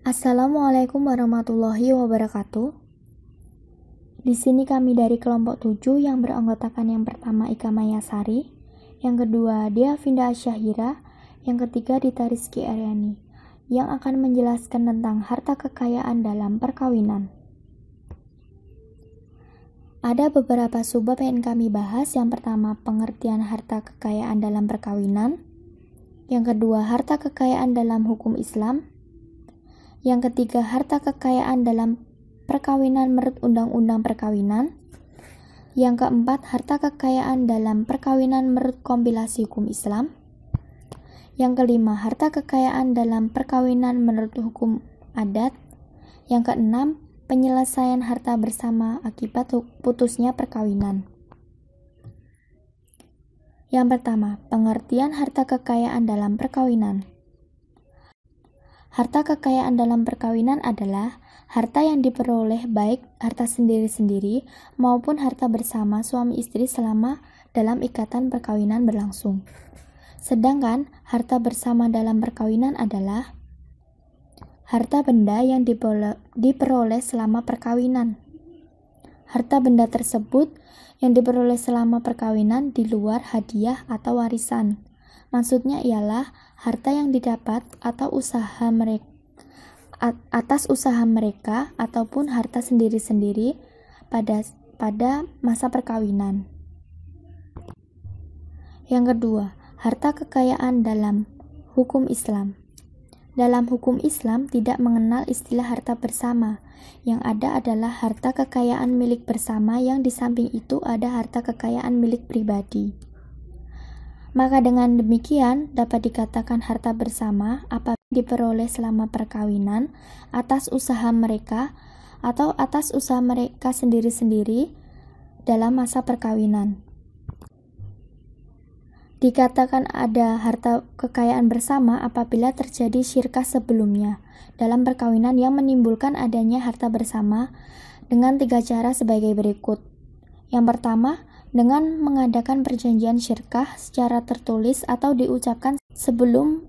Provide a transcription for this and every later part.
Assalamualaikum warahmatullahi wabarakatuh. Di sini kami dari kelompok 7 yang beranggotakan yang pertama Ika Mayasari, yang kedua Dia Finda Syahira, yang ketiga Dita Rizky Aryani, yang akan menjelaskan tentang harta kekayaan dalam perkawinan. Ada beberapa subbab yang kami bahas. Yang pertama, pengertian harta kekayaan dalam perkawinan. Yang kedua, harta kekayaan dalam hukum Islam. Yang ketiga, harta kekayaan dalam perkawinan menurut Undang-Undang Perkawinan. Yang keempat, harta kekayaan dalam perkawinan menurut kompilasi hukum Islam. Yang kelima, harta kekayaan dalam perkawinan menurut hukum adat. Yang keenam, penyelesaian harta bersama akibat putusnya perkawinan. Yang pertama, pengertian harta kekayaan dalam perkawinan. Harta kekayaan dalam perkawinan adalah harta yang diperoleh baik harta sendiri-sendiri maupun harta bersama suami istri selama dalam ikatan perkawinan berlangsung. Sedangkan harta bersama dalam perkawinan adalah harta benda yang diperoleh selama perkawinan. Harta benda tersebut yang diperoleh selama perkawinan di luar hadiah atau warisan. Maksudnya ialah harta yang didapat atau atas usaha mereka ataupun harta sendiri-sendiri pada masa perkawinan. Yang kedua, harta kekayaan dalam hukum Islam. Dalam hukum Islam tidak mengenal istilah harta bersama. Yang ada adalah harta kekayaan milik bersama, yang di samping itu ada harta kekayaan milik pribadi. Maka dengan demikian dapat dikatakan harta bersama apabila diperoleh selama perkawinan atas usaha mereka atau atas usaha mereka sendiri-sendiri dalam masa perkawinan. Dikatakan ada harta kekayaan bersama apabila terjadi syirkah sebelumnya dalam perkawinan yang menimbulkan adanya harta bersama dengan 3 cara sebagai berikut. Yang pertama, dengan mengadakan perjanjian syirkah secara tertulis atau diucapkan sebelum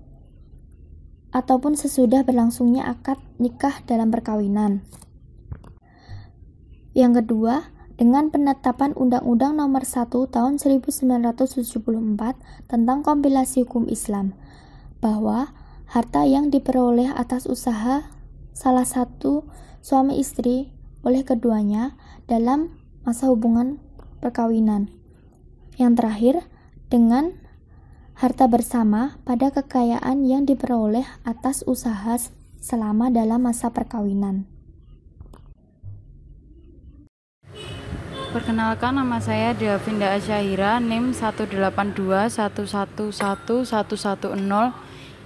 ataupun sesudah berlangsungnya akad nikah dalam perkawinan. Yang kedua, dengan penetapan Undang-Undang Nomor 1 Tahun 1974 tentang kompilasi hukum Islam, bahwa harta yang diperoleh atas usaha salah satu suami istri oleh keduanya dalam masa hubungan perkawinan. Yang terakhir, dengan harta bersama pada kekayaan yang diperoleh atas usaha selama dalam masa perkawinan. Perkenalkan, nama saya Dia Finda Syahira, NIM 18211111110,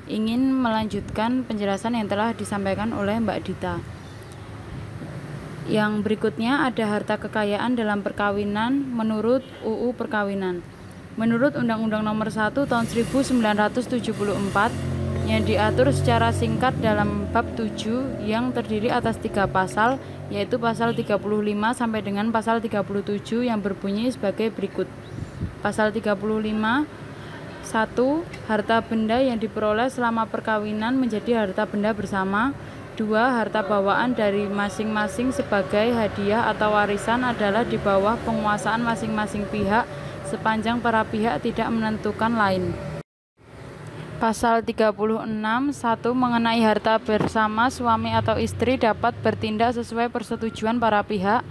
ingin melanjutkan penjelasan yang telah disampaikan oleh Mbak Dita. Yang berikutnya ada harta kekayaan dalam perkawinan menurut UU Perkawinan. Menurut Undang-Undang Nomor 1 Tahun 1974 yang diatur secara singkat dalam bab 7 yang terdiri atas 3 pasal, yaitu pasal 35 sampai dengan pasal 37 yang berbunyi sebagai berikut. Pasal 35, 1. Harta benda yang diperoleh selama perkawinan menjadi harta benda bersama. 2. Harta bawaan dari masing-masing sebagai hadiah atau warisan adalah di bawah penguasaan masing-masing pihak sepanjang para pihak tidak menentukan lain. Pasal 36, 1. Mengenai harta bersama suami atau istri dapat bertindak sesuai persetujuan para pihak.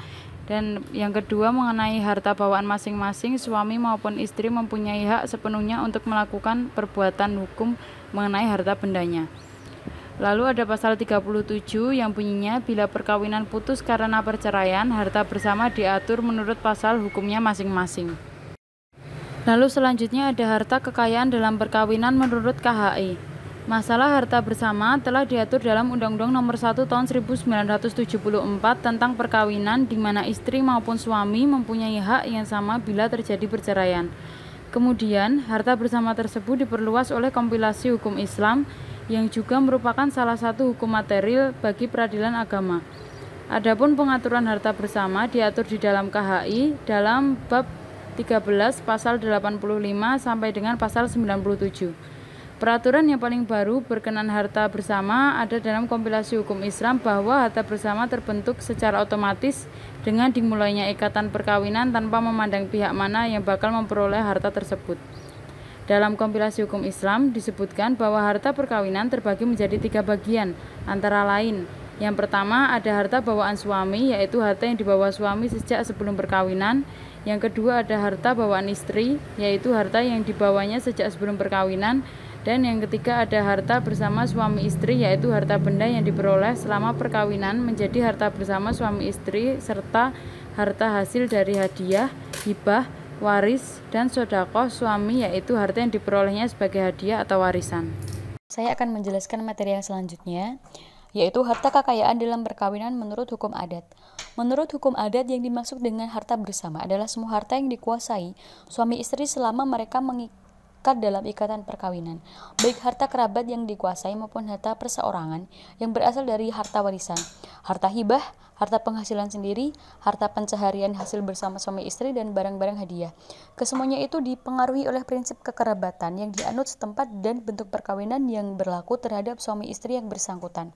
Dan yang kedua, mengenai harta bawaan masing-masing, suami maupun istri mempunyai hak sepenuhnya untuk melakukan perbuatan hukum mengenai harta bendanya. Lalu ada pasal 37 yang bunyinya bila perkawinan putus karena perceraian, harta bersama diatur menurut pasal hukumnya masing-masing. Lalu selanjutnya ada harta kekayaan dalam perkawinan menurut KHI. Masalah harta bersama telah diatur dalam Undang-Undang Nomor 1 Tahun 1974 tentang perkawinan, di mana istri maupun suami mempunyai hak yang sama bila terjadi perceraian. Kemudian, harta bersama tersebut diperluas oleh kompilasi hukum Islam yang juga merupakan salah satu hukum material bagi peradilan agama. Adapun pengaturan harta bersama diatur di dalam KHI dalam bab 13 pasal 85 sampai dengan pasal 97. Peraturan yang paling baru berkenan harta bersama ada dalam kompilasi hukum Islam bahwa harta bersama terbentuk secara otomatis dengan dimulainya ikatan perkawinan tanpa memandang pihak mana yang bakal memperoleh harta tersebut. Dalam kompilasi hukum Islam disebutkan bahwa harta perkawinan terbagi menjadi 3 bagian, antara lain: yang pertama ada harta bawaan suami, yaitu harta yang dibawa suami sejak sebelum perkawinan. Yang kedua ada harta bawaan istri, yaitu harta yang dibawanya sejak sebelum perkawinan. Dan yang ketiga ada harta bersama suami istri, yaitu harta benda yang diperoleh selama perkawinan menjadi harta bersama suami istri, serta harta hasil dari hadiah, hibah, waris, dan sedekah suami, yaitu harta yang diperolehnya sebagai hadiah atau warisan. Saya akan menjelaskan materi yang selanjutnya, yaitu harta kekayaan dalam perkawinan menurut hukum adat. Menurut hukum adat, yang dimaksud dengan harta bersama adalah semua harta yang dikuasai suami istri selama mereka mengikat dalam ikatan perkawinan, baik harta kerabat yang dikuasai maupun harta perseorangan yang berasal dari harta warisan, harta hibah, harta penghasilan sendiri, harta pencaharian hasil bersama suami istri, dan barang-barang hadiah. Kesemuanya itu dipengaruhi oleh prinsip kekerabatan yang dianut setempat dan bentuk perkawinan yang berlaku terhadap suami istri yang bersangkutan.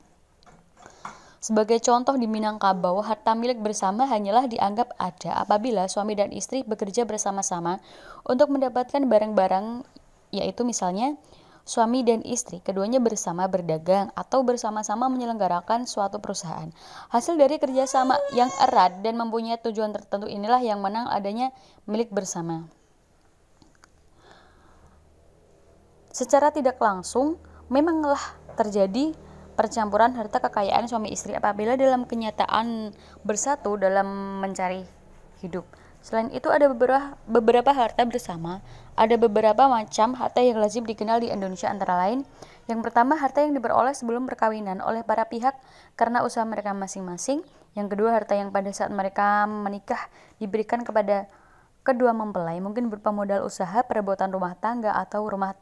Sebagai contoh di Minangkabau, harta milik bersama hanyalah dianggap ada apabila suami dan istri bekerja bersama-sama untuk mendapatkan barang-barang, yaitu misalnya suami dan istri keduanya bersama berdagang atau bersama-sama menyelenggarakan suatu perusahaan. Hasil dari kerjasama yang erat dan mempunyai tujuan tertentu inilah yang menang adanya milik bersama. Secara tidak langsung, memanglah terjadi percampuran harta kekayaan suami istri apabila dalam kenyataan bersatu dalam mencari hidup. Selain itu ada beberapa harta bersama. Ada beberapa macam harta yang lazim dikenal di Indonesia, antara lain: yang pertama, harta yang diperoleh sebelum perkawinan oleh para pihak karena usaha mereka masing-masing. Yang kedua, harta yang pada saat mereka menikah diberikan kepada kedua mempelai, mungkin berupa modal usaha, perabotan rumah tangga, atau rumah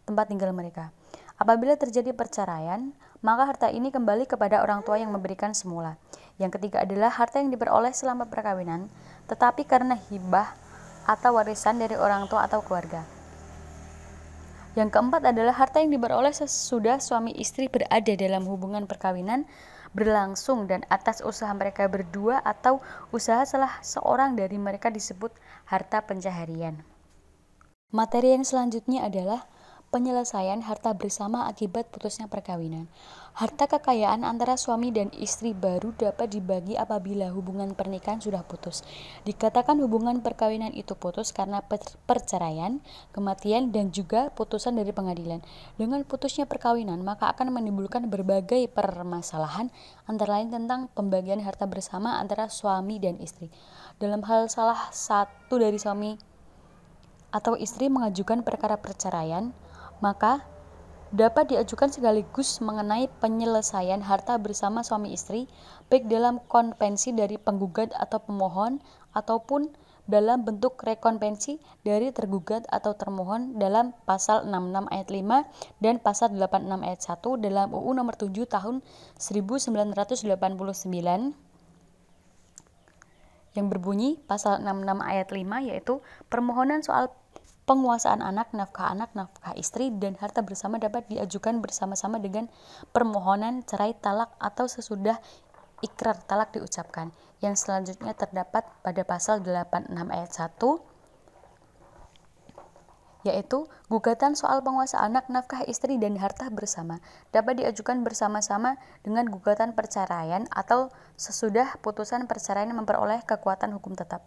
tempat tinggal mereka. Apabila terjadi perceraian, maka harta ini kembali kepada orang tua yang memberikan semula. Yang ketiga adalah harta yang diperoleh selama perkawinan, tetapi karena hibah atau warisan dari orang tua atau keluarga. Yang keempat adalah harta yang diperoleh sesudah suami istri berada dalam hubungan perkawinan berlangsung dan atas usaha mereka berdua atau usaha salah seorang dari mereka disebut harta pencaharian. Materi yang selanjutnya adalah penyelesaian harta bersama akibat putusnya perkawinan. Harta kekayaan antara suami dan istri baru dapat dibagi apabila hubungan pernikahan sudah putus. Dikatakan hubungan perkawinan itu putus karena perceraian, kematian, dan juga putusan dari pengadilan. Dengan putusnya perkawinan, maka akan menimbulkan berbagai permasalahan, antara lain tentang pembagian harta bersama antara suami dan istri. Dalam hal salah satu dari suami atau istri mengajukan perkara perceraian, maka dapat diajukan sekaligus mengenai penyelesaian harta bersama suami istri, baik dalam konvensi dari penggugat atau pemohon ataupun dalam bentuk rekonvensi dari tergugat atau termohon dalam pasal 66 ayat 5 dan pasal 86 ayat 1 dalam UU nomor 7 tahun 1989 yang berbunyi pasal 66 ayat 5, yaitu permohonan soal penguasaan anak, nafkah istri, dan harta bersama dapat diajukan bersama-sama dengan permohonan cerai, talak, atau sesudah ikrar talak diucapkan. Yang selanjutnya terdapat pada pasal 86 ayat 1, yaitu gugatan soal penguasaan anak, nafkah istri, dan harta bersama dapat diajukan bersama-sama dengan gugatan perceraian atau sesudah putusan perceraian memperoleh kekuatan hukum tetap.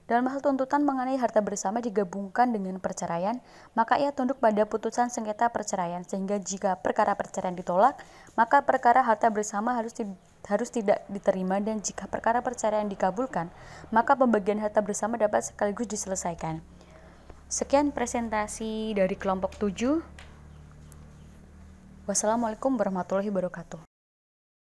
Dalam hal tuntutan mengenai harta bersama digabungkan dengan perceraian, maka ia tunduk pada putusan sengketa perceraian, sehingga jika perkara perceraian ditolak, maka perkara harta bersama harus tidak diterima, dan jika perkara perceraian dikabulkan, maka pembagian harta bersama dapat sekaligus diselesaikan. Sekian presentasi dari kelompok 7. Wassalamualaikum warahmatullahi wabarakatuh.